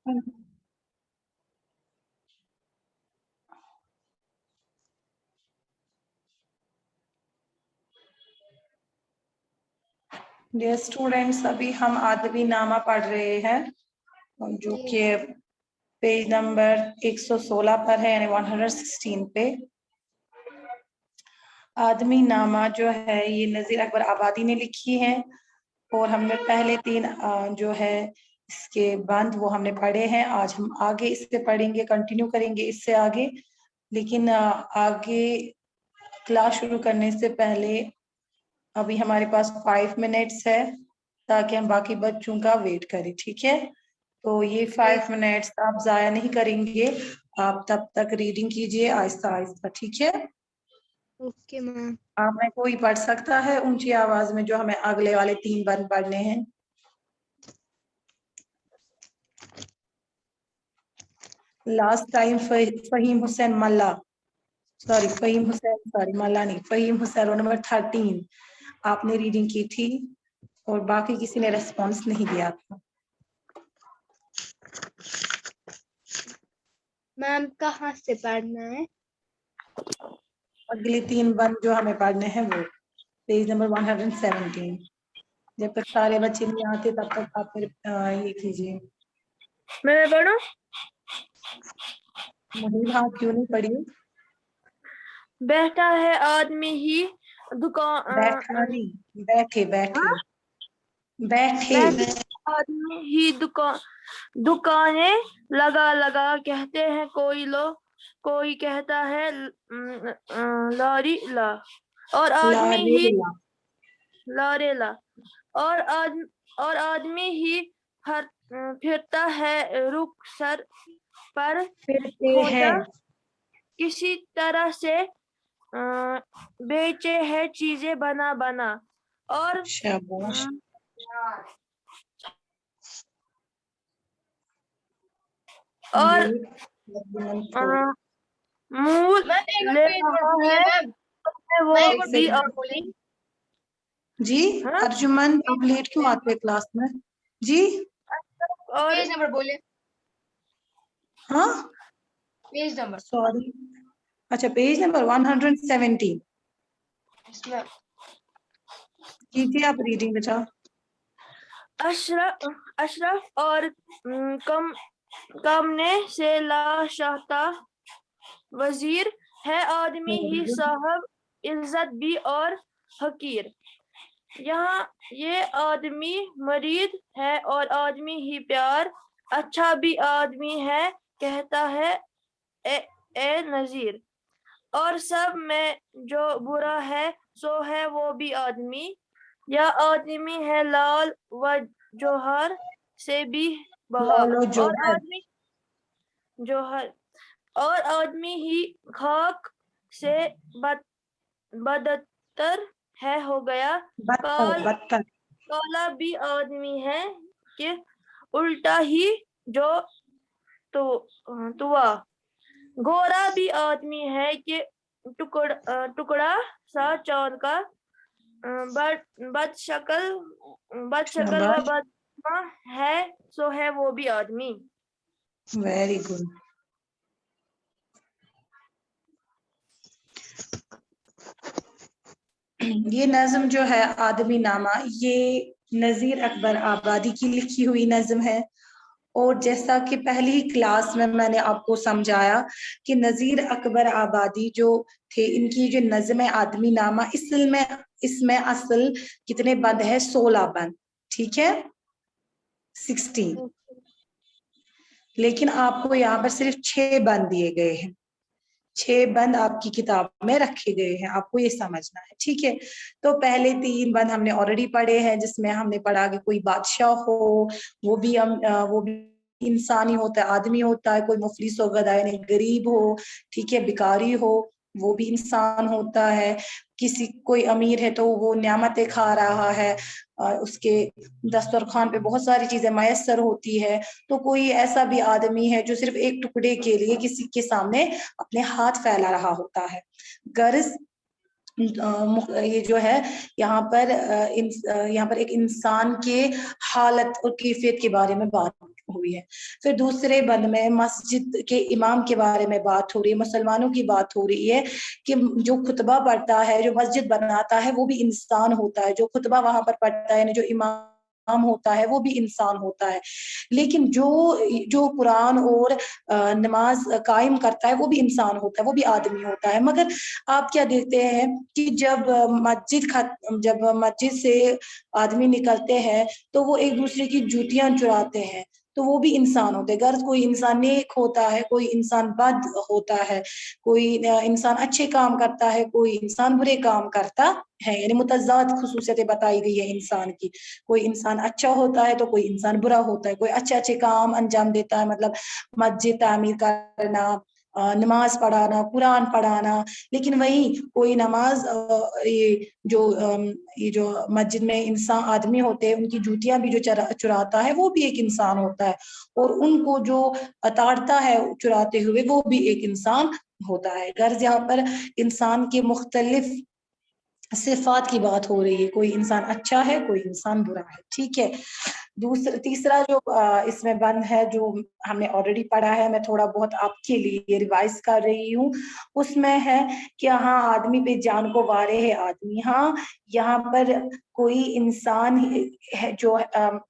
Dear students, अभी हम आदमी नामा पढ़ रहे हैं जो कि पेज नंबर 116 पर है, यानी 116 पे। आदमी नामा जो है ये नज़ीर अकबर आबादी ने लिखी है, और हमने पहले 3 जो है इसके बंद वो हमने पढ़े हैं। आज हम आगे इससे पढ़ेंगे, कंटिन्यू करेंगे इससे आगे। लेकिन आगे क्लास शुरू करने से पहले अभी हमारे पास 5 मिनट्स है, ताकि हम बाकी बच्चों का वेट करें, ठीक है? तो ये 5 मिनट्स आप जाया नहीं करेंगे, आप तब तक रीडिंग कीजिए आहिस्ता आहिस्ता, ठीक है? Okay ma'am. आप में कोई पढ़ सकता है ऊंची आवाज में जो हमें अगले वाले 3 बंद पढ़ने हैं? लास्ट टाइम फहीम हुसैन मल्ला, फहीम हुसैन मल्ला नहीं, फहीम हुसैन रोल नंबर 13 आपने रीडिंग की थी, और बाकी किसी ने रेस्पॉन्स नहीं दिया था। मैम कहाँ से पढ़ना है? अगले 3 बंद जो हमें पढ़ने हैं वो पेज नंबर 117। जब तक सारे बच्चे नहीं आते तब तक आप फिर ये कीजिए। मैं पढ़ूं? मुझे हाँ, क्यों नहीं पढ़ी? बैठा है आदमी ही दुकान बैठा नहीं, बैठे बैठे हाँ? बैठे। आदमी ही दुकानें लगा लगा कहते हैं कोई लोग, कोई कहता है लॉरी ला, और आदमी ही लारेला, लारेला, और आदमी ही फिरता है रुखसर पर फिरते हैं, खोजा किसी तरह से बेचे है चीजें बना बना, और शाबाश। और मूल ले रहा है वो भी आदमी। जी हाँ? अर्जुमन, आप लेट क्यों आते हैं क्लास में? जी और पेज नंबर बोले। हाँ, पेज नंबर सॉरी, अच्छा पेज नंबर 117 कीजिए आप रीडिंग बेटा। अशरफ और कमने से लाशाता वजीर है आदमी ही साहब इज्जत भी और हकीर। यहाँ ये आदमी मरीद है और आदमी ही प्यार, अच्छा भी आदमी है कहता है ए नजीर, और सब में जो बुरा है सो है वो भी आदमी। यह आदमी है लाल व जोहर से भी बहा, लालो और जोहर, आदमी जोहर, और आदमी ही खाक से बदतर है हो गया। बदतर बदतर। काला भी आदमी है कि उल्टा ही जो तुआ, गोरा भी आदमी है कि टुकड़ा सा चांद का, बदशक्ल व शाबाश, बदमा है सो है वो भी आदमी। Very good. ये नज्म जो है आदमी नामा, ये नज़ीर अकबर आबादी की लिखी हुई नज्म है। और जैसा कि पहली ही क्लास में मैंने आपको समझाया कि नज़ीर अकबर आबादी जो थे, इनकी जो नज्म है आदमी नामा, इसमें असल कितने बंद है? 16 बंद, ठीक है, 16। लेकिन आपको यहाँ पर सिर्फ 6 बंद दिए गए हैं, 6 बंद आपकी किताब में रखे गए हैं, आपको ये समझना है, ठीक है? तो पहले 3 बंद हमने ऑलरेडी पढ़े हैं, जिसमें हमने पढ़ा कि कोई बादशाह हो, वो भी इंसान ही होता है, आदमी होता है, कोई मुफलिस हो, गधा यानी गरीब हो, ठीक है, भिखारी हो, वो भी इंसान होता है, कोई अमीर है तो वो नियामतें खा रहा है, उसके दस्तरखान पे बहुत सारी चीजें मयसर होती है। तो कोई ऐसा भी आदमी है जो सिर्फ एक टुकड़े के लिए किसी के सामने अपने हाथ फैला रहा होता है। गर्ज ये जो है यहाँ पर एक इंसान के हालत और कैफियत के बारे में बात हुई है। फिर दूसरे बंद में मस्जिद के इमाम के बारे में बात हो रही है, मुसलमानों की बात हो रही है कि जो खुतबा पढ़ता है, जो मस्जिद बनाता है, वो भी इंसान होता है, जो खुतबा वहां पर पढ़ता है, जो इमाम होता है, वो भी इंसान होता है। लेकिन जो जो कुरान और नमाज कायम करता है, वो भी इंसान होता है, वो भी आदमी होता है। मगर आप क्या देखते हैं कि जब मस्जिद से आदमी निकलते हैं तो वो एक दूसरे की जूतियां चुराते हैं, तो वो भी इंसान होते हैं। गर्ज कोई इंसान नेक होता है, कोई इंसान बद होता है, कोई इंसान अच्छे काम करता है, कोई इंसान बुरे काम करता है, यानी मुतज़ाद खुसूसियतें बताई गई है इंसान की। कोई इंसान अच्छा होता है तो कोई इंसान बुरा होता है, कोई अच्छे अच्छे काम अंजाम देता है, मतलब मस्जिद तामीर करना, नमाज पढ़ाना, कुरान पढ़ाना। लेकिन वही कोई नमाज ये जो मस्जिद में इंसान आदमी होते हैं, उनकी जूतियां भी जो चुराता है, वो भी एक इंसान होता है, और उनको जो अताड़ता है चुराते हुए, वो भी एक इंसान होता है। गर्ज यहाँ पर इंसान के मुख्तलिफ सिफात की बात हो रही है, कोई इंसान अच्छा है, कोई इंसान बुरा है, ठीक है। तीसरा जो इसमें बंद है, जो हमने ऑलरेडी पढ़ा है, मैं थोड़ा बहुत आपके लिए रिवाइज कर रही हूँ। उसमें है कि हाँ, आदमी पे जान को वारे है आदमी। हाँ, यहाँ पर कोई इंसान है जो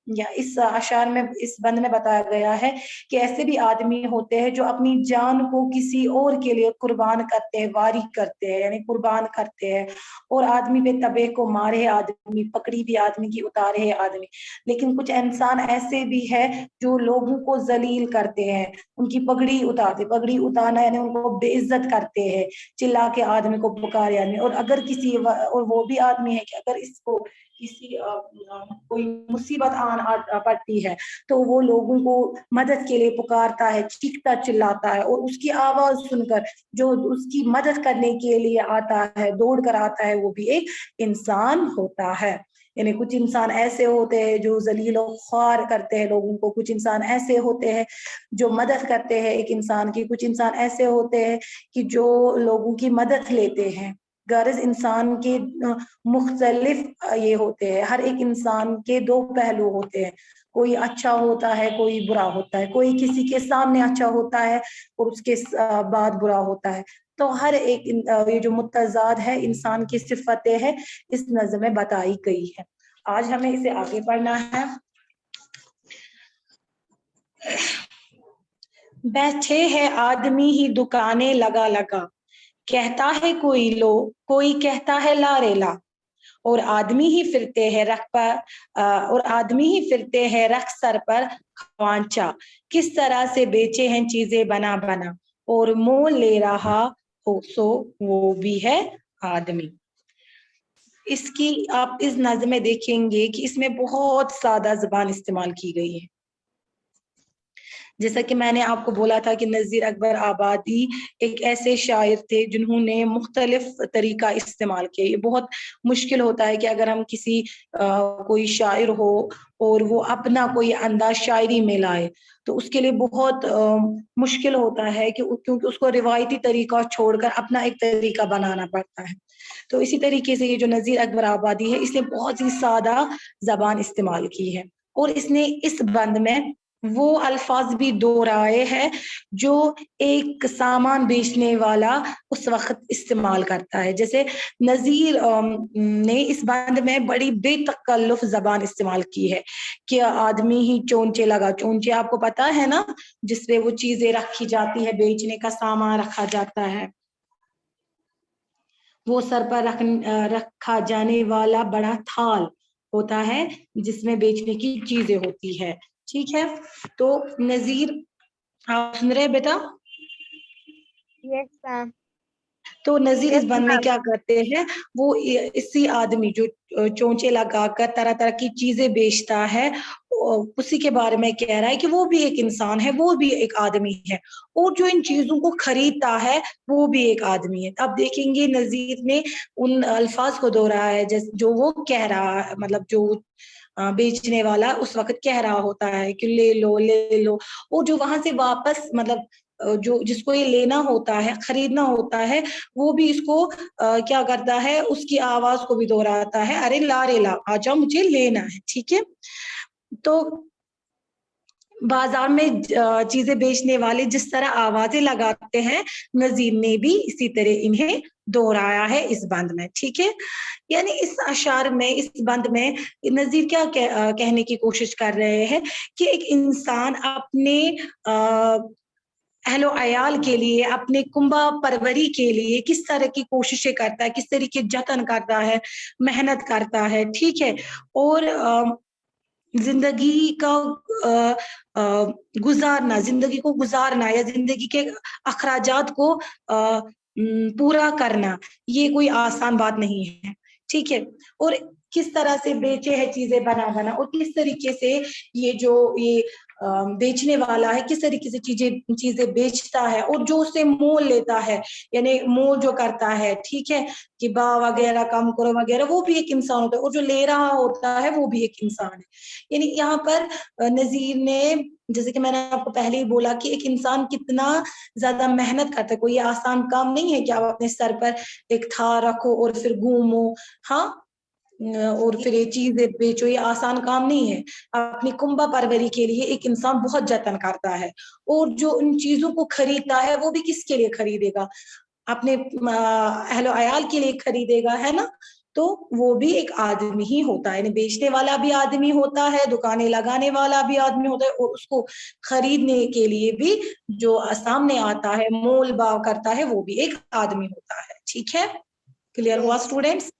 या इस अशार में, इस बंद में बताया गया है कि ऐसे भी आदमी होते हैं जो अपनी जान को किसी और के लिए कुर्बान करते हैं, वारी करते हैं, यानी कुर्बान करते हैं, और आदमी पे तबे को मारे है आदमी, पकड़ी भी आदमी की उतारे है आदमी। लेकिन कुछ इंसान ऐसे भी है जो लोगों को जलील करते हैं, उनकी पगड़ी उतारते, पगड़ी उतारना यानी उनको बेइज्जत करते हैं, चिल्ला के आदमी को पुकारे आदमी। और अगर किसी, और वो भी आदमी है कि अगर इसको किसी कोई मुसीबत पड़ती है तो वो लोगों को मदद के लिए पुकारता है, चीखता चिल्लाता है, और उसकी आवाज सुनकर जो उसकी मदद करने के लिए आता है, दौड़ कर आता है, वो भी एक इंसान होता है। यानी कुछ इंसान ऐसे होते हैं जो जलील और ख्वार करते हैं लोगों को, कुछ इंसान ऐसे होते हैं जो मदद करते हैं एक इंसान की, कुछ इंसान ऐसे होते हैं कि जो लोगों की मदद लेते हैं। गर्ज इंसान के मुख्तलिफ ये होते हैं, हर एक इंसान के दो पहलू होते हैं, कोई अच्छा होता है, कोई बुरा होता है, कोई किसी के सामने अच्छा होता है और उसके बाद बुरा होता है। तो हर एक ये जो मुतज़ाद है इंसान की सिफतें हैं, इस नज़्म में बताई गई है। आज हमें इसे आगे पढ़ना है। बैठे है आदमी ही दुकानें लगा लगा, कहता है कोई लो, कोई कहता है ला रे ला, और आदमी ही फिरते हैं रख सर पर खवांचा, किस तरह से बेचे हैं चीजें बना बना, और मोल ले रहा हो सो वो भी है आदमी। इसकी आप इस नज़्म में देखेंगे कि इसमें बहुत सादा ज़बान इस्तेमाल की गई है। जैसा कि मैंने आपको बोला था कि नज़ीर अकबर आबादी एक ऐसे शायर थे जिन्होंने मुख्तलिफ तरीका इस्तेमाल किया। ये बहुत मुश्किल होता है कि अगर हम किसी कोई शायर हो और वो अपना कोई अंदाज शायरी में लाए, तो उसके लिए बहुत मुश्किल होता है कि क्योंकि उसको रिवायती तरीका छोड़कर अपना एक तरीका बनाना पड़ता है। तो इसी तरीके से ये जो नज़ीर अकबर आबादी है, इसने बहुत ही सादा ज़बान इस्तेमाल की है, और इसने इस बंद में वो अल्फाज भी दोहराए हैं जो एक सामान बेचने वाला उस वक्त इस्तेमाल करता है। जैसे नज़ीर ने इस बंद में बड़ी बेतकल्लुफ ज़बान इस्तेमाल की है कि आदमी ही चोंचे लगा। चोंचे आपको पता है ना, जिसपे वो चीजें रखी जाती है, बेचने का सामान रखा जाता है, वो सर पर रखा जाने वाला बड़ा थाल होता है जिसमें बेचने की चीजें होती है। ठीक है, तो नज़ीर आप सुन रहे बेटा? Yes ma'am. तो नज़ीर इस यस बंद में मैम। क्या करते हैं, वो इसी आदमी जो चोंचे लगाकर तरह तरह की चीजें बेचता है, उसी के बारे में कह रहा है कि वो भी एक इंसान है, वो भी एक आदमी है, और जो इन चीजों को खरीदता है वो भी एक आदमी है। अब देखेंगे नज़ीर ने उन अल्फाज को दोहराया है जो वो कह रहा है, मतलब जो बेचने वाला उस वक्त कह रहा होता है कि ले लो ले लो, और जो वहां से वापस, मतलब जो जिसको ये लेना होता है, खरीदना होता है, वो भी इसको क्या करता है, उसकी आवाज को भी दोहराता है, अरे ला रे ला, आ जाओ मुझे लेना है। ठीक है, तो बाजार में चीजें बेचने वाले जिस तरह आवाजें लगाते हैं, नजीर ने भी इसी तरह इन्हें दोहराया है इस बंद में। ठीक है, यानी इस अशार में, इस बंद में नजीर क्या कहने की कोशिश कर रहे हैं कि एक इंसान अपने अहलो अयाल के लिए, अपने कुंबा परवरी के लिए किस तरह की कोशिशें करता है, किस तरीके जतन करता है, मेहनत करता है। ठीक है, और जिंदगी का गुजारना, जिंदगी को गुजारना या जिंदगी के अखराजात को पूरा करना, ये कोई आसान बात नहीं है। ठीक है, और किस तरह से बेचे है चीजें बना बना, और किस तरीके से ये बेचने वाला है किस तरीके से चीजें बेचता है, और जो उसे मोल लेता है, यानी मोल जो करता है, ठीक है, कि बा वगैरह कम करो वगैरह, वो भी एक इंसान होता है, और जो ले रहा होता है वो भी एक इंसान है। यानी यहाँ पर नजीर ने, जैसे कि मैंने आपको पहले ही बोला कि एक इंसान कितना ज्यादा मेहनत करता है, कोई आसान काम नहीं है कि आप अपने सर पर एक थार रखो और फिर घूमो, हाँ, और फिर ये चीजें बेचो, ये आसान काम नहीं है। अपनी कुंबा परवरी के लिए एक इंसान बहुत जतन करता है, और जो उन चीजों को खरीदता है वो भी किसके लिए खरीदेगा, अपने अहलो अयाल के लिए खरीदेगा, है ना। तो वो भी एक आदमी ही होता है, बेचने वाला भी आदमी होता है, दुकानें लगाने वाला भी आदमी होता है, और उसको खरीदने के लिए भी जो सामने आता है, मोल भाव करता है, वो भी एक आदमी होता है। ठीक है, क्लियर हुआ स्टूडेंट्स?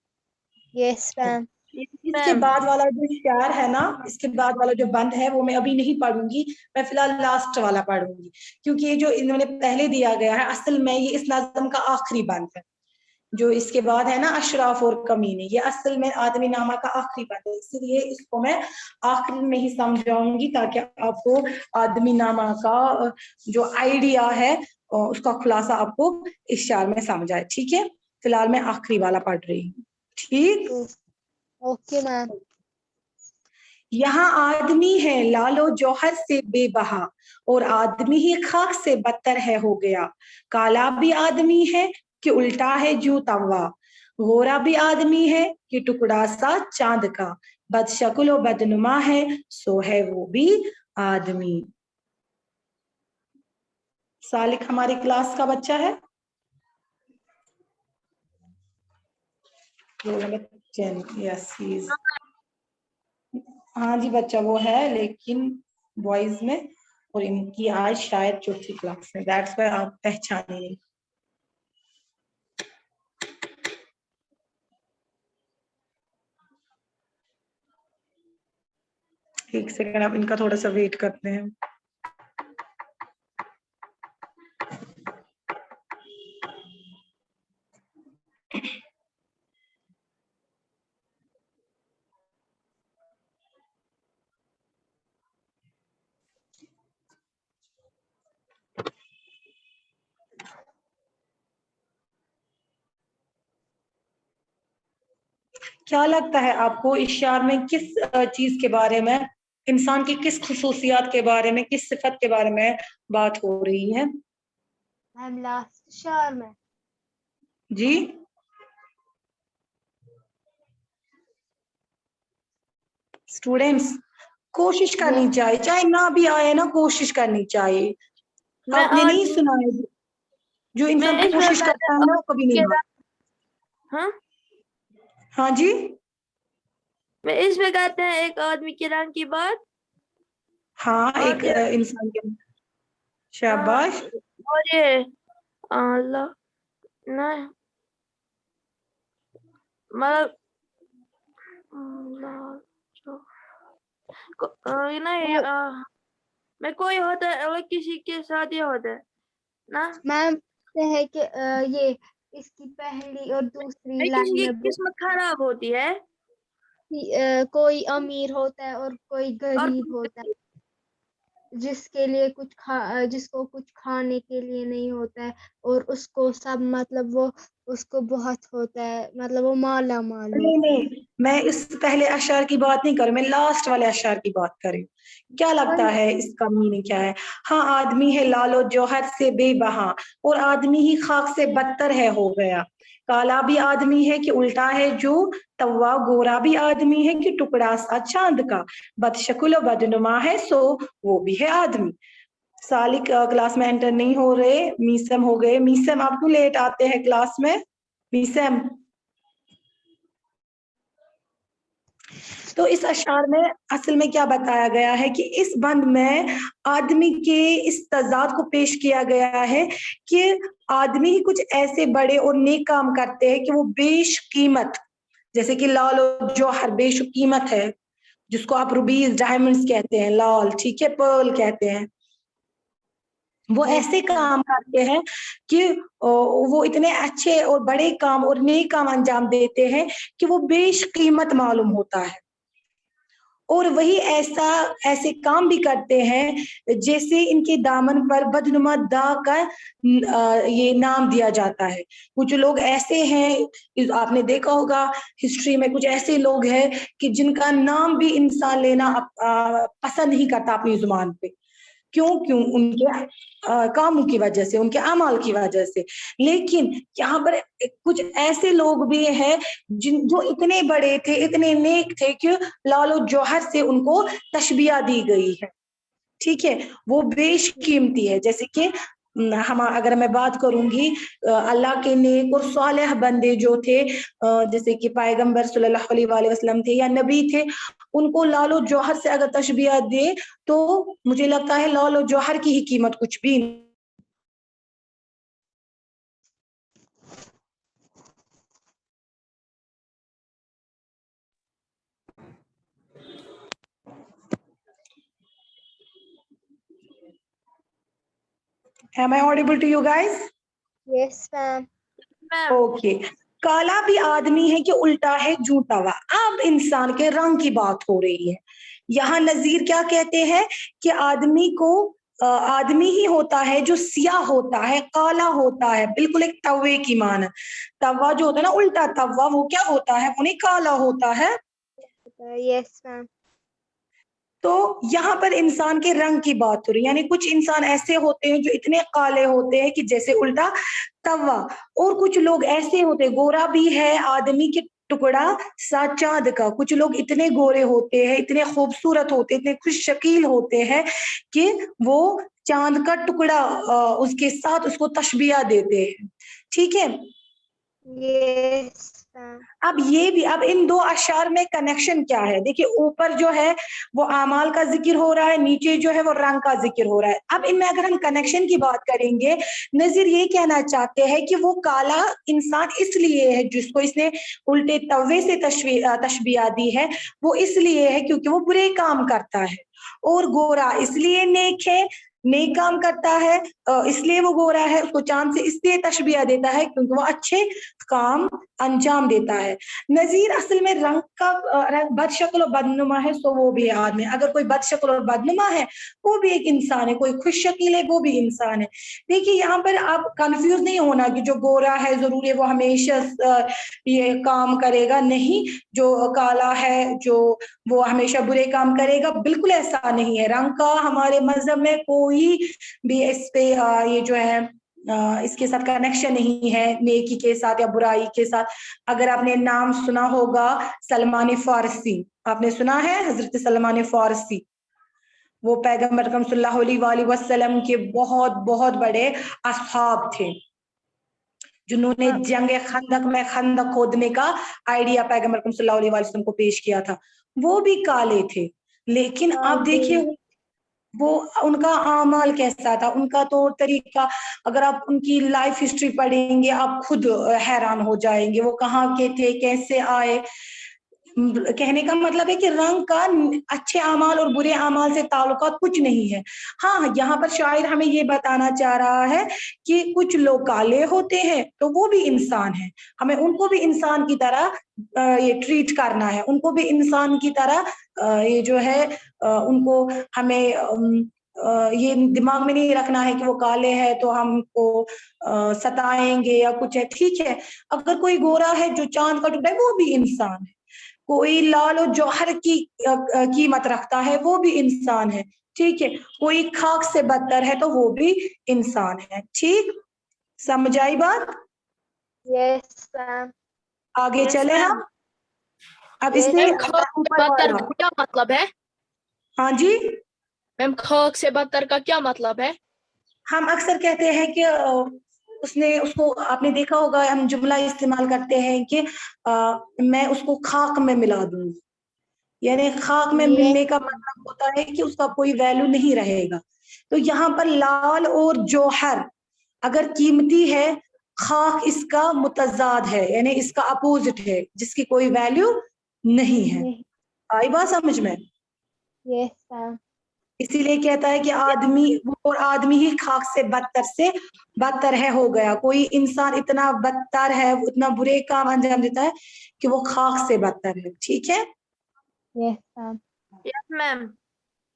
Yes ma'am. इसके बाद वाला जो शेर है ना, इसके बाद वाला जो बंद है वो मैं अभी नहीं पढ़ूंगी, मैं फिलहाल लास्ट वाला पढ़ूंगी, क्योंकि ये जो इन्होंने पहले दिया गया है असल में ये इस नज़म का आखिरी बंद है। जो इसके बाद है ना अशराफ और कमीने, ये असल में आदमी नामा का आखिरी बंद है, इसलिए इसको मैं आखिर में ही समझाऊंगी ताकि आपको आदमी नामा का जो आइडिया है उसका खुलासा आपको इस शेर में समझ आए। ठीक है, फिलहाल मैं आखिरी वाला पढ़ रही हूँ। ठीक, ओके मैम। यहाँ आदमी है लालो जौहर से बेबहा, और आदमी ही खाक से बदतर है हो गया। काला भी आदमी है कि उल्टा है जू तवा, गोरा भी आदमी है कि टुकड़ा सा चांद का, बदशक्ल व बदनुमा है सो है वो भी आदमी। सालिक हमारी क्लास का बच्चा है, यस हाँ जी बच्चा वो है, लेकिन बॉयज में, और इनकी आज शायद चौथी क्लास में, दैट्स व्हाई आप पहचाने नहीं। एक सेकंड, आप इनका थोड़ा सा वेट करते हैं। क्या लगता है आपको इस शार में किस चीज के बारे में, इंसान की किस खुसूसियात के बारे में, किस सिफत के बारे में बात हो रही है? मैम लास्ट शार में जी, स्टूडेंट्स कोशिश करनी चाहिए, चाहे ना भी आए ना, कोशिश करनी चाहिए। आपने नहीं सुना है, जो इंसान कोशिश करता है ना वो कभी नहीं आता। हाँ हाँ जी, मैं इसमें कहते हैं एक आदमी के रंग की बात, हाँ एक इंसान के, शाबाश। और ये अल्लाह ना, मतलब नहीं मैं कोई होता है और किसी के साथ ये होता है ना मैम, है कि ये इसकी पहली और दूसरी लाइन किसी की में किस्मत खराब होती है, कोई अमीर होता है और कोई और गरीब होता है, जिसके लिए जिसको कुछ खाने के लिए नहीं होता है, और उसको सब मतलब वो اس کو بہت ہوتا ہے, مطلب وہ مالا مال نہیں ہوتا ہے. نہیں, میں اس پہلے اشعار کی بات نہیں کر رہی, میں لاسٹ والے اشعار کی بات کر رہی ہوں. کیا لگتا ہے اس کا میننگ کیا ہے؟ ہاں آدمی ہے لال و جوہر سے بے بہا, اور آدمی ہی خاک سے بدتر ہے ہو گیا. کالا بھی آدمی ہے کہ الٹا ہے جو توا, گورا بھی آدمی ہے کہ ٹکڑا سا چاند کا, بد شکل و بدنما ہے سو وہ بھی ہے آدمی. سالک کلاس میں انٹر نہیں ہو رہے, میسم ہو گئے. میسم آپ کو لیٹ آتے ہیں کلاس میں؟ میسم. تو اس اشعار میں اصل میں کیا بتایا گیا ہے کہ اس بند میں آدمی کے اس تضاد کو پیش کیا گیا ہے کہ آدمی ہی کچھ ایسے بڑے اور نیک کام کرتے ہیں کہ وہ بیش قیمت, جیسے کہ لال و جوہر بیش قیمت ہے, جس کو آپ روبیز ڈائمنڈز کہتے ہیں, لال ٹھیک ہے, پرل کہتے ہیں. وہ ایسے کام کرتے ہیں کہ وہ اتنے اچھے اور بڑے کام اور نیک کام انجام دیتے ہیں کہ وہ بیش قیمت معلوم ہوتا ہے. اور وہی ایسے کام بھی کرتے ہیں جیسے ان کے دامن پر بدنما دا کا یہ نام دیا جاتا ہے. کچھ لوگ ایسے ہیں, آپ نے دیکھا ہوگا ہسٹری میں, کچھ ایسے لوگ ہیں کہ جن کا نام بھی انسان لینا پسند نہیں کرتا اپنی زبان پہ. کیوں ان کے کاموں کی وجہ سے, ان کے اعمال کی وجہ سے. لیکن یہاں پر کچھ ایسے لوگ بھی ہیں جو اتنے بڑے تھے, اتنے نیک تھے کہ لال و جوہر سے ان کو تشبیہ دی گئی ہے. ٹھیک ہے, وہ بیش قیمتی ہے. جیسے کہ اگر میں بات کروں گی اللہ کے نیک اور صالح بندے جو تھے, جیسے کہ پیغمبر صلی اللہ علیہ وآلہ وسلم تھے یا نبی تھے, ان کو لال و جوہر سے اگر تشبیہ دے تو مجھے لگتا ہے لال و جوہر کی ہی قیمت کچھ بھی نہیں. Am I audible to you guys? Yes, ma'am. Okay. کالا بھی آدمی ہے کہ الٹا ہے جو توا. اب انسان کے رنگ کی بات ہو رہی ہے. یہاں نذیر کیا کہتے ہیں کہ آدمی ہی ہوتا ہے جو سیاہ ہوتا ہے, کالا ہوتا ہے, بالکل ایک توے کی مانند. توا جو ہوتا ہے نا, الٹا توا, وہ کیا ہوتا ہے, وہ نہیں کالا ہوتا ہے. Yes, ma'am. تو یہاں پر انسان کے رنگ کی بات ہو رہی ہے, یعنی کچھ انسان ایسے ہوتے ہیں جو اتنے کالے ہوتے ہیں کہ جیسے الٹا توا, اور کچھ لوگ ایسے ہوتے, گورا بھی ہے آدمی کے ٹکڑا سا چاند کا. کچھ لوگ اتنے گورے ہوتے ہیں, اتنے خوبصورت ہوتے ہیں, اتنے خوش شکیل ہوتے ہیں کہ وہ چاند کا ٹکڑا اس کے ساتھ اس کو تشبیہ دیتے ہیں. ٹھیک ہے. Yes, اب ان دو اشعار میں کنیکشن کیا ہے؟ دیکھیے, اوپر جو ہے وہ اعمال کا ذکر ہو رہا ہے, نیچے جو ہے وہ رنگ کا ذکر ہو رہا ہے. اب ان میں اگر ہم کنیکشن کی بات کریں گے, نذیر یہ کہنا چاہتے ہیں کہ وہ کالا انسان اس لیے ہے جس کو اس نے الٹے توے سے تشبیہ دی ہے, وہ اس لیے ہے کیونکہ وہ برے کام کرتا ہے. اور گورا اس لیے نیک ہے, نیک کام کرتا ہے, اس لیے وہ گورا ہے. اس کو چاند سے اس لیے تشبیہ دیتا ہے کیونکہ وہ اچھے کام انجام دیتا ہے. نذیر اصل میں رنگ کا بد شکل و بدنما ہے سو وہ بھی آدمی. اگر کوئی بد شکل اور بدنما ہے وہ بھی ایک انسان ہے, کوئی خوش شکیل ہے وہ بھی انسان ہے. دیکھیے یہاں پر آپ کنفیوز نہیں ہونا کہ جو گورا ہے ضروری ہے وہ ہمیشہ یہ کام کرے گا, نہیں. جو کالا ہے جو وہ ہمیشہ برے کام کرے گا, بالکل ایسا نہیں ہے. رنگ کا ہمارے مذہب میں کوئی بھی اس پہ یہ جو ہے اس کے ساتھ کنیکشن نہیں ہے, نیکی کے ساتھ یا برائی کے ساتھ. اگر آپ نے نام سنا ہوگا سلمان فارسی, آپ نے سنا ہے حضرت سلمان فارسی, وہ پیغمبر صلی اللہ علیہ وآلہ وسلم کے بہت بہت بڑے اصحاب تھے, جنہوں نے جنگ خندق میں خندق کھودنے کا آئیڈیا پیغمبر صلی اللہ علیہ وسلم کو پیش کیا تھا. وہ بھی کالے تھے, لیکن آپ دیکھیے وہ ان کا اعمال کیسا تھا, ان کا طور طریقہ. اگر آپ ان کی لائف ہسٹری پڑھیں گے آپ خود حیران ہو جائیں گے وہ کہاں کے تھے, کیسے آئے. کہنے کا مطلب ہے کہ رنگ کا اچھے اعمال اور برے اعمال سے تعلقات کچھ نہیں ہے. ہاں یہاں پر شاعر ہمیں یہ بتانا چاہ رہا ہے کہ کچھ لوگ کالے ہوتے ہیں تو وہ بھی انسان ہیں, ہمیں ان کو بھی انسان کی طرح یہ ٹریٹ کرنا ہے, ان کو بھی انسان کی طرح یہ جو ہے ان کو ہمیں ये दिमाग में नहीं रखना है कि वो काले हैं तो हमको सताएंगे या कुछ है, ठीक है। अगर कोई गोरा है जो चांद का टुकड़ा है वो भी इंसान है, कोई लाल और जौहर की कीमत रखता है वो भी इंसान है, ठीक है। कोई खाक से बदतर है तो वो भी इंसान है, ठीक। समझ आई बात? Yes, ma'am. आगे Yes, चले ma'am. हम। अब Yes, इससे ma'am. ऊपर बदतर वाला, का क्या मतलब है? हाँ जी, मैम खाक से बदतर का क्या मतलब है? हम अक्सर कहते हैं कि उसने उसको, आपने देखा होगा हम जुमला इस्तेमाल करते हैं कि मैं उसको खाक में मिला दूंगी, यानी खाक में Yes. मिलने का मतलब होता है कि उसका कोई वैल्यू नहीं रहेगा। तो यहाँ पर लाल और जौहर अगर कीमती है, खाक इसका मुतजाद है, यानी इसका अपोजिट है, जिसकी कोई वैल्यू नहीं है। आई बात समझ में? Yes, ma'am. इसीलिए कहता है कि आदमी, वो और आदमी ही खाक से बदतर है हो गया। कोई इंसान इतना बदतर है, उतना बुरे काम अंजाम देता है कि वो खाक से बदतर है, ठीक है। Yes, ma'am. Yes, ma'am.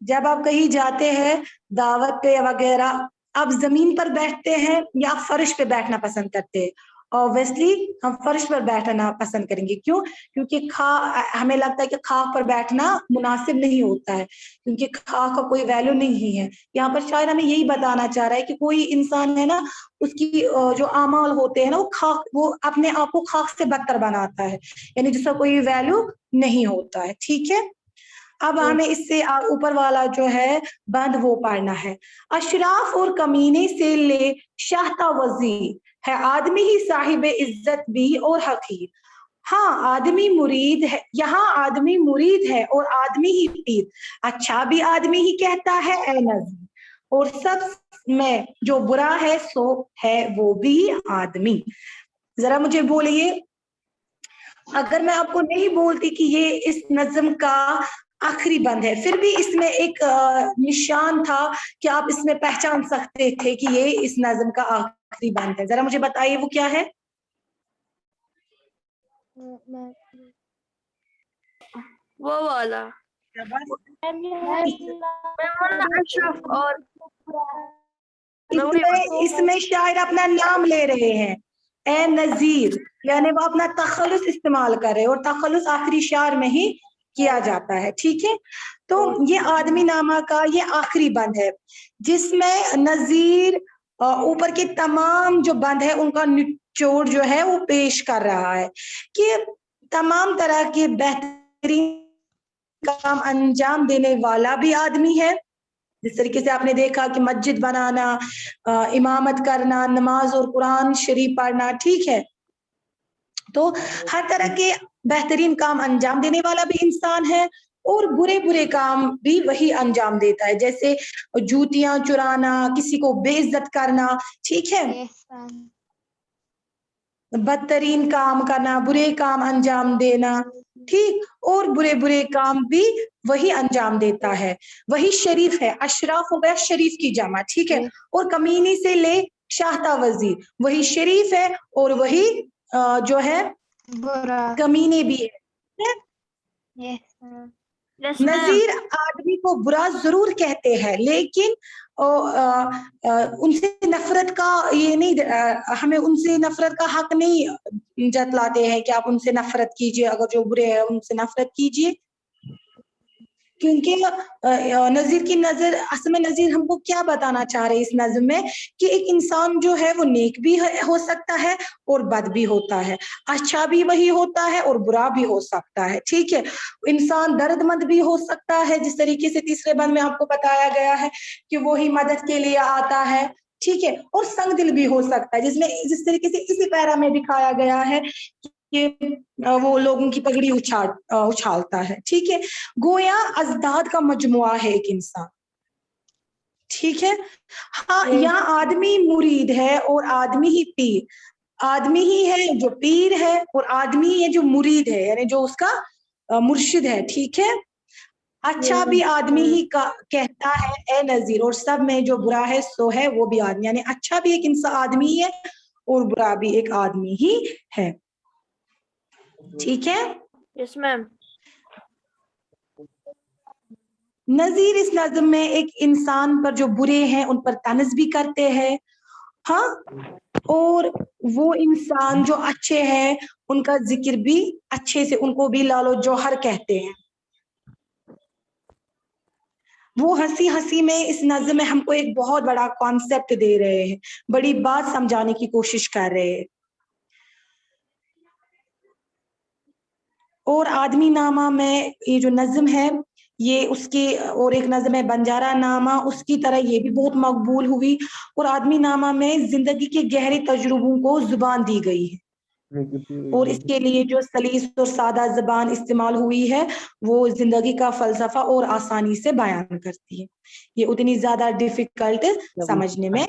जब आप कहीं जाते हैं दावत पे वगैरह, आप जमीन पर बैठते हैं या फर्श पे बैठना पसंद करते हैं? ऑब्वियसली हम फर्श पर बैठना पसंद करेंगे, क्यों? क्योंकि हमें लगता है कि खाक पर बैठना मुनासिब नहीं होता है, क्योंकि खाक का कोई वैल्यू नहीं है। यहाँ पर शायद हमें यही बताना चाह रहा है कि कोई इंसान है ना, उसकी जो अमाल होते हैं ना, वो अपने आप को खाक से बदतर बनाता है, यानी जिसका कोई वैल्यू नहीं होता है, ठीक है। अब हमें इससे ऊपर वाला जो है बंद वो पढ़ना है। अशराफ और कमीने से ले शाहता वजीर है आदमी ही साहिब इज्जत भी और हकीर। हाँ आदमी मुरीद है, यहाँ आदमी मुरीद है और आदमी ही पीर। अच्छा भी आदमी ही कहता है ए नज़ीर, और सब में जो बुरा है सो है वो भी आदमी। जरा मुझे बोलिए, अगर मैं आपको नहीं बोलती कि ये इस नज्म का आखिरी बंद है, फिर भी इसमें एक निशान था कि आप इसमें पहचान सकते थे कि ये इस नज्म का आखिरी बंद है, जरा मुझे बताइए वो क्या है? वो वाला। अशरफ और इसमें शायर अपना नाम ले रहे हैं, ए नजीर, यानी वो अपना तखल्लुस इस्तेमाल कर रहे हैं, और तखल्लुस आखिरी शार में ही किया जाता है, ठीक है। तो ये आदमी नामा का ये आखिरी बंद है, जिसमें नजीर ऊपर के तमाम जो बंद है उनका निचोड़ जो है वो पेश कर रहा है कि तमाम तरह के बेहतरीन काम अंजाम देने वाला भी आदमी है। जिस तरीके से आपने देखा कि मस्जिद बनाना, इमामत करना, नमाज और कुरान शरीफ पढ़ना, ठीक है। तो हर तरह के बेहतरीन काम अंजाम देने वाला भी इंसान है, और बुरे बुरे काम भी वही अंजाम देता है, जैसे जूतियां चुराना, किसी को बेइज्जत करना, ठीक है। Yes, ma'am. बदतरीन काम करना, बुरे काम अंजाम देना, ठीक, और बुरे बुरे काम भी वही अंजाम देता है, वही शरीफ है। अशराफ हो गया शरीफ की जमा, ठीक है। और कमीनी से ले शाहता वजीर, वही शरीफ है और वही जो है बुरा। कमीने भी है। Yes, ma'am. Yes, ma'am. नजीर आदमी को बुरा जरूर कहते हैं, लेकिन उनसे नफरत का ये नहीं, हमें उनसे नफरत का हक नहीं जतलाते हैं कि आप उनसे नफरत कीजिए, अगर जो बुरे हैं उनसे नफरत कीजिए, क्योंकि नजीर की नजर, असल में नजीर हमको क्या बताना चाह रहे हैं इस नज़्म में कि एक इंसान जो है वो नेक भी हो सकता है और बद भी होता है, अच्छा भी वही होता है और बुरा भी हो सकता है, ठीक है। इंसान दर्दमंद भी हो सकता है, जिस तरीके से तीसरे बंद में आपको बताया गया है कि वो ही मदद के लिए आता है, ठीक है। और संग दिल भी हो सकता है, जिस तरीके से इसी पैरा में दिखाया गया है कि वो लोगों की पगड़ी उछालता है, ठीक है। गोया अजदाद का मजमुआ है एक इंसान, ठीक है। हाँ यहाँ आदमी मुरीद है और आदमी ही पीर, आदमी ही है जो पीर है और आदमी है जो मुरीद है, यानी जो उसका मुर्शिद है, ठीक है। अच्छा भी आदमी ही कहता है ए नजीर, और सब में जो बुरा है सो है वो भी आदमी, यानी अच्छा भी एक इंसान आदमी है और बुरा भी एक आदमी ही है, ठीक है। Yes, ma'am. नजीर इस नज्म में एक इंसान पर जो बुरे हैं उन पर तनज भी करते हैं, हाँ, और वो इंसान जो अच्छे हैं उनका जिक्र भी अच्छे से, उनको भी लालो जौहर कहते हैं। वो हंसी हंसी में इस नज्म में हमको एक बहुत बड़ा कॉन्सेप्ट दे रहे हैं, बड़ी बात समझाने की कोशिश कर रहे हैं। और आदमी नामा में ये जो नज्म है ये उसके, और एक नज्म है बंजारा नामा, उसकी तरह ये भी बहुत मकबूल हुई। और आदमी नामा में जिंदगी के गहरे तजुर्बों को जुबान दी गई है, और इसके लिए जो सलीस और सादा जबान इस्तेमाल हुई है वो जिंदगी का फलसफा और आसानी से बयान करती है। ये उतनी ज्यादा डिफिकल्ट समझने में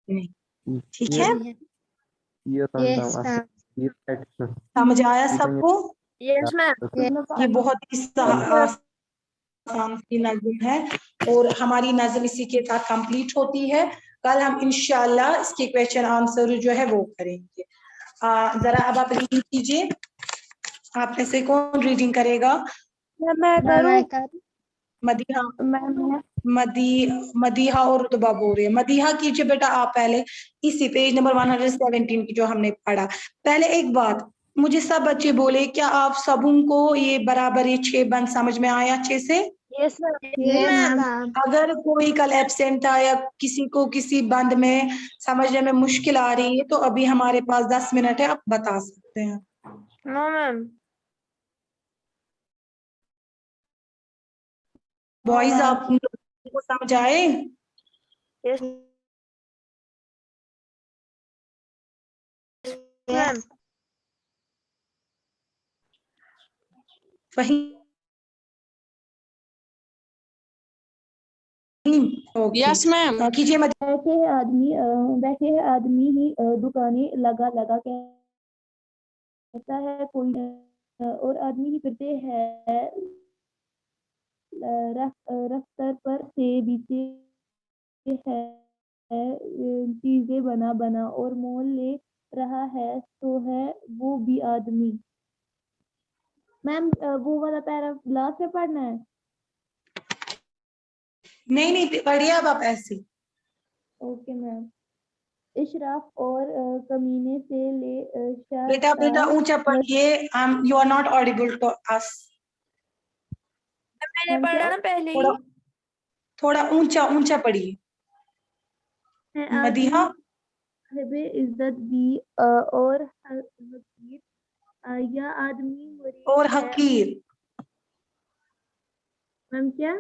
नहीं। ठीक है, Yes, ma'am. समझ आया सबको? Yes ma'am. ये बहुत ही आसान सी नज्म है और हमारी नज्म इसी के साथ कंप्लीट होती है। कल हम इंशाल्लाह इसके क्वेश्चन आंसर जो है वो करेंगे। जरा अब आप रीडिंग कीजिए, आप में से कौन रीडिंग करेगा? मैं करूँ? मदीहा, मैं मदीहा और रुतबा बोल रही है। मदीहा कीजिए बेटा आप पहले, इसी पेज नंबर 117 की जो हमने पढ़ा। पहले एक बात, मुझे सब बच्चे बोले क्या आप सबों को ये बराबर ये 6 बंद समझ में आया अच्छे से? Yes ma'am. Yes, ma'am. ma'am. अगर कोई कल एब्सेंट आया, किसी को किसी बंद में समझने में मुश्किल आ रही है तो अभी हमारे पास 10 मिनट है, आप बता सकते हैं। No ma'am. बॉयज आप को समझ आए? Yes ma'am. Yes. Fahim? Okay yes ma'am. कीजिए। बैठे है आदमी ही दुकानें लगा लगा कहता है कोई और आदमी ही फिरते हैं रफ्तार पर से बीते है चीजें बना बना और मोल ले रहा है तो है वो भी आदमी। मैम वो वाला पैरा लास्ट में पढ़ना है? नहीं पढ़िए अब आप ऐसे। Okay ma'am. इशराफ और कमीने से ले बेटा ऊंचा पढ़िए, you are not audible to us. मैंने पढ़ा ना पहले ही। थोड़ा ऊंचा ऊंचा पढ़िए। मदीहा? इज्जत भी और हकीर या आदमी मुरीद और है। हकीर? मैम क्या?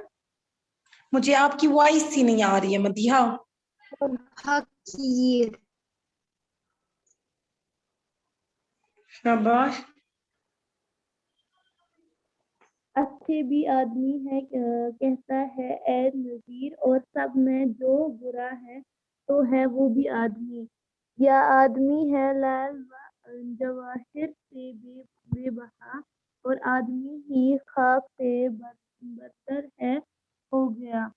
मुझे आपकी वॉइस ही नहीं आ रही है मदीहा। हकीर। शाबाश। अच्छे भी आदमी है कहता है ए नजीर, और सब में जो बुरा है तो है वो भी आदमी। या आदमी है लाल व जवाहिर से बेबहा, और आदमी ही खाक से बदतर है हो गया।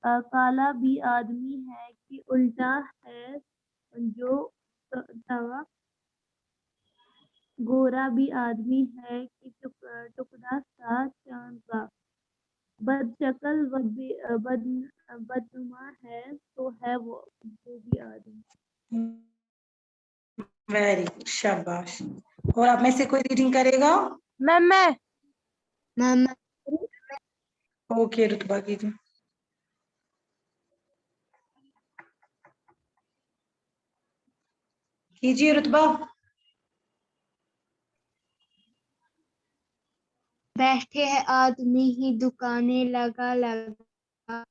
काला भी आदमी है कि उल्टा है जो तवा, गोरा भी आदमी है कि टुकड़ा सा चांद का, बदशक्ल व बदनुमा है तो है वो भी आदमी। वेरी गुड, शाबाश। और आप में से कोई रीडिंग करेगा? मैम मैं मैम ओके रुतबा कीजिए। कीजिए रुतबा। बैठे हैं आदमी ही दुकानें लगा लगा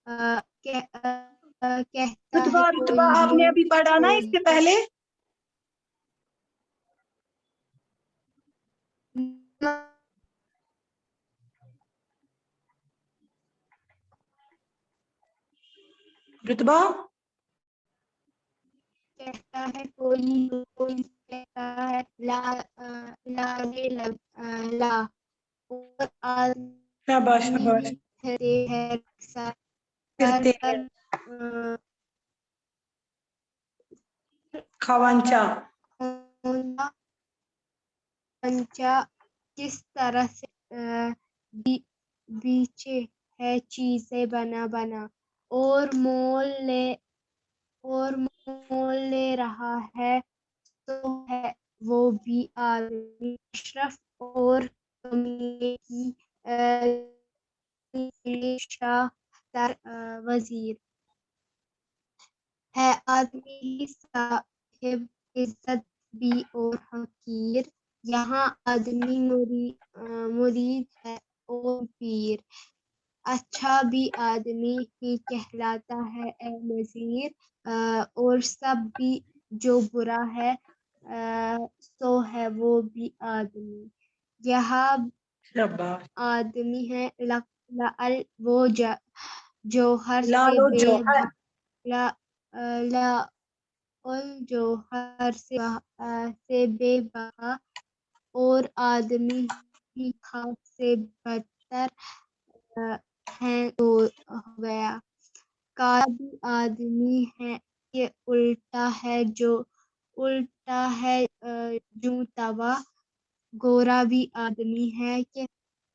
कहता है रुतबा कोई आपने यूं अभी पढ़ा ना कोई इससे पहले? रुतबा? कहता है कोई कोई कहता है ला रे ला, और शाबाश आदमी शाबाश। ही फिरते हैं सर फिरते हैं। पर खवांचा? खोना पंचा किस तरह से बीचे ہے چیزیں بنا بنا اور مول لے رہا ہے تو ہے وہ بھی آدمی اشرف اور کمینے کی شاہ تر وزیر ہے آدمی ہی صاحب عزت بھی اور حقیر یہاں آدمی مرید ہے اور پیر اچھا بھی آدمی ہی کہلاتا ہے اے نذیر اور سب بھی جو برا ہے سو ہے وہ بھی آدمی یہاں شاباش. آدمی ہے لعل وہ جوہر سے لال و بے جوہر. جوہر سے بے بہا اور آدمی ہی خاک سے بدتر ہے تو ہو گیا کالا بھی آدمی ہے کہ الٹا ہے جو توا گورا بھی آدمی ہے کہ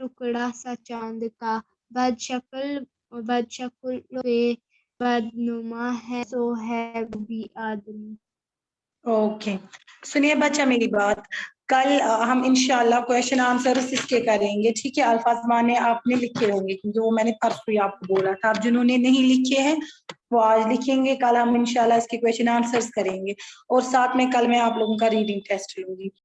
ٹکڑا سا چاند کا بد شکل بدنما ہے سو ہے وہ بھی آدمی اوکے سنیے بچہ میری بات کل ہم انشاءاللہ کویشچن آنسر اس کے کریں گے ٹھیک ہے الفاظ معنی آپ نے لکھے ہوں گے کیونکہ وہ میں نے پرسوں ہی آپ کو بولا تھا آپ جنہوں نے نہیں لکھے ہیں وہ آج لکھیں گے کل ہم انشاءاللہ اس کے کویشچن آنسرز کریں گے اور ساتھ میں کل میں آپ لوگوں کا ریڈنگ ٹیسٹ لوں گی